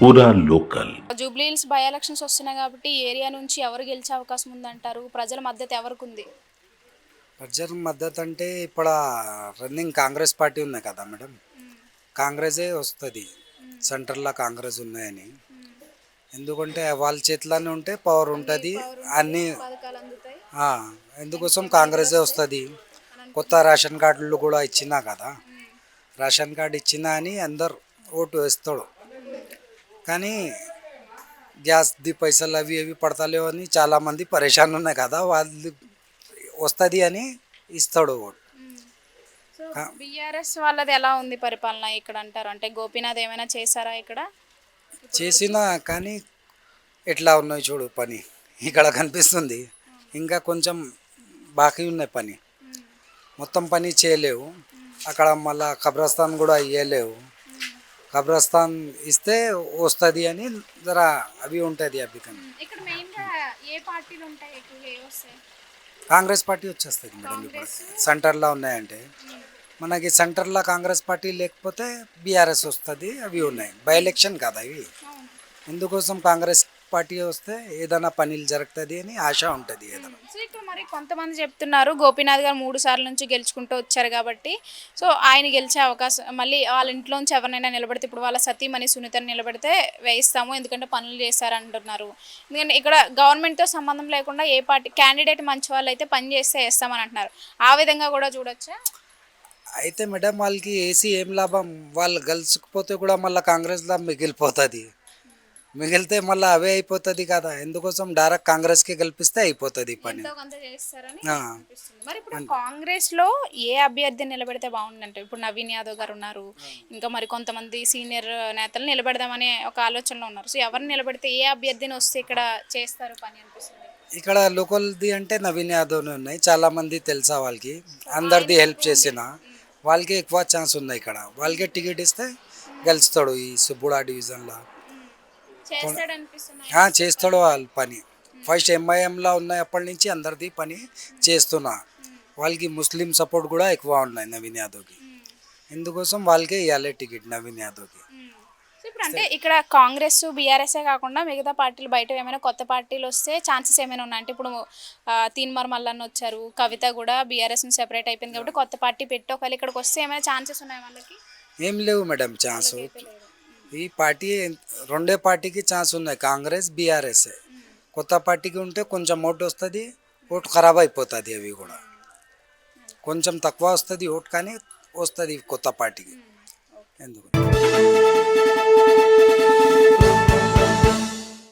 పూరా local. Jubilee hills by elections వస్తున్నాయి కాబట్టి ఈ ఏరియా నుంచి ఎవరు గెలిచే అవకాశం ఉందంటారు? ప్రజల మద్దతు ఎవరికి ఉంది? ప్రజల మద్దతు అంటే ఇప్పుడు రన్నింగ్ కాంగ్రెస్ పార్టీ ఉన్నాయి కదా మేడం, కాంగ్రెసే వస్తుంది. సెంటర్లో కాంగ్రెస్ ఉన్నాయని, ఎందుకంటే వాళ్ళ చేతిలోనే ఉంటే పవర్ ఉంటుంది అన్నీ. పథకాలు అందుతాయి. ఎందుకోసం కాంగ్రెసే వస్తుంది. కొత్త రేషన్ కార్డులు కూడా ఇచ్చినా కదా, రేషన్ కార్డు ఇచ్చినా అని అందరు ఓటు వేస్తాడు. కానీ గ్యాస్ది పైసలు అవి అవి పడతలేవు అని చాలామంది పరేషాన్ ఉన్నాయి కదా, వాళ్ళు వస్తుంది అని ఇస్తాడు ఓటు. సో బీఆర్ఎస్ వాళ్ళది ఎలా ఉంది పరిపాలన ఇక్కడ అంటారు? అంటే గోపీనాథ్ ఏమైనా చేశారా ఇక్కడ? చేసినా కానీ ఎట్లా ఉన్నాయి చూడు, పని ఇక్కడ కనిపిస్తుంది. ఇంకా కొంచెం బాకీ ఉన్నాయి పని, మొత్తం పని చేయలేవు. అక్కడ మళ్ళా కబ్రస్థాన్ కూడా ఇవ్వలేవు. కబ్రస్థాన్ ఇస్తే వస్తుంది అని జరా అవి ఉంటుంది. అవి కానీ ఇక్కడ మెయిన్గా ఏ పార్టీలు ఉంటాయి? ఎక్కువగా ఏ వస్తాయి? కాంగ్రెస్ పార్టీ వచ్చేస్తుంది మేడం. ఇప్పుడు సెంటర్లో ఉన్నాయంటే మనకి సెంటర్లో కాంగ్రెస్ పార్టీ లేకపోతే బీఆర్ఎస్ వస్తుంది. అవి ఉన్నాయి, బై ఎలక్షన్ కదా ఇవి. ఎందుకోసం కాంగ్రెస్ పార్టీ వస్తే ఏదైనా పనులు జరుగుతుంది అని ఆశ ఉంటుంది ఏదైనా. సో ఇక్కడ మరి కొంతమంది చెప్తున్నారు గోపీనాథ్ గారు 3 సార్లు నుంచి గెలుచుకుంటూ వచ్చారు కాబట్టి సో ఆయన గెలిచే అవకాశం, మళ్ళీ వాళ్ళ ఇంట్లోంచి ఎవరినైనా నిలబడితే, ఇప్పుడు వాళ్ళ సతీమణి సునీతని నిలబడితే వేయిస్తాము ఎందుకంటే పనులు చేస్తారంటున్నారు. ఎందుకంటే ఇక్కడ గవర్నమెంట్తో సంబంధం లేకుండా ఏ పార్టీ క్యాండిడేట్ మంచి వాళ్ళు అయితే పని చేస్తే వేస్తామని అంటున్నారు. ఆ విధంగా కూడా చూడొచ్చా? అయితే మేడం వాళ్ళకి ఏసీ ఏం లాభం, వాళ్ళు గెలుచుకుపోతే కూడా మళ్ళీ కాంగ్రెస్లో మిగిలిపోతుంది. మిగిలితే మళ్ళీ అవే అయిపోతుంది కదా, ఎందుకోసం డైరెక్ట్ కాంగ్రెస్కి గెలిపిస్తే అయిపోతుంది పని. మరి ఇప్పుడు కాంగ్రెస్ లో ఏ అభ్యర్థిని నిలబెడితే బాగుందంటే? ఇప్పుడు నవీన్ యాదవ్ గారు ఉన్నారు, ఇంకా మరి కొంతమంది సీనియర్ నేతలు నిలబెడదామనే ఒక ఆలోచనలో ఉన్నారు. సో ఎవరిని నిలబెడితే, ఏ అభ్యర్థిని వస్తే ఇక్కడ చేస్తారు పని అనిపిస్తుంది? ఇక్కడ లోకల్ది అంటే నవీన్ యాదవ్ ఉన్నాయి, చాలామంది తెలుసా వాళ్ళకి, అందరిది హెల్ప్ చేసిన వాళ్ళకి ఎక్కువ ఛాన్స్ ఉన్నాయి. ఇక్కడ వాళ్ళకే టికెట్ ఇస్తే గెలుస్తాడు ఈ సుబ్బుడా డివిజన్లో. చేస్తాడు వాళ్ళ పని. ఫస్ట్ ఎంఐఎంలో ఉన్నాయి అప్పటి నుంచి అందరిది పని చేస్తున్నా. వాళ్ళకి ముస్లిం సపోర్ట్ కూడా ఎక్కువ ఉన్నాయి నవీన్ యాదవ్కి, ఎందుకోసం వాళ్ళకే ఇవ్వాలి టికెట్ నవీన్ యాదవ్కి. ఇప్పుడు అంటే ఇక్కడ కాంగ్రెస్ బీఆర్ఎస్ఏ కాకుండా మిగతా పార్టీలు బయట ఏమైనా కొత్త పార్టీలు వస్తే ఛాన్సెస్ ఏమైనా ఉన్నాయి అంటే? ఇప్పుడు తీన్మార్ మల్లన్న వచ్చారు, కవిత కూడా బీఆర్ఎస్ నుంచి సెపరేట్ అయిపోయింది కాబట్టి కొత్త పార్టీ పెట్టి ఒకవేళ ఇక్కడికి వస్తే ఏమైనా ఛాన్సెస్ ఉన్నాయి వాళ్ళకి? ఏం లేవు మేడం ఛాన్స్. ఈ పార్టీ రెండే పార్టీకి ఛాన్స్ ఉన్నాయి, కాంగ్రెస్ బీఆర్ఎస్. కొత్త పార్టీకి ఉంటే కొంచెం ఓటు వస్తుంది, ఓటు ఖరాబ్ అయిపోతుంది. అవి కూడా కొంచెం తక్కువ వస్తుంది ఓటు, కానీ వస్తుంది కొత్త పార్టీకి. ఎందుకు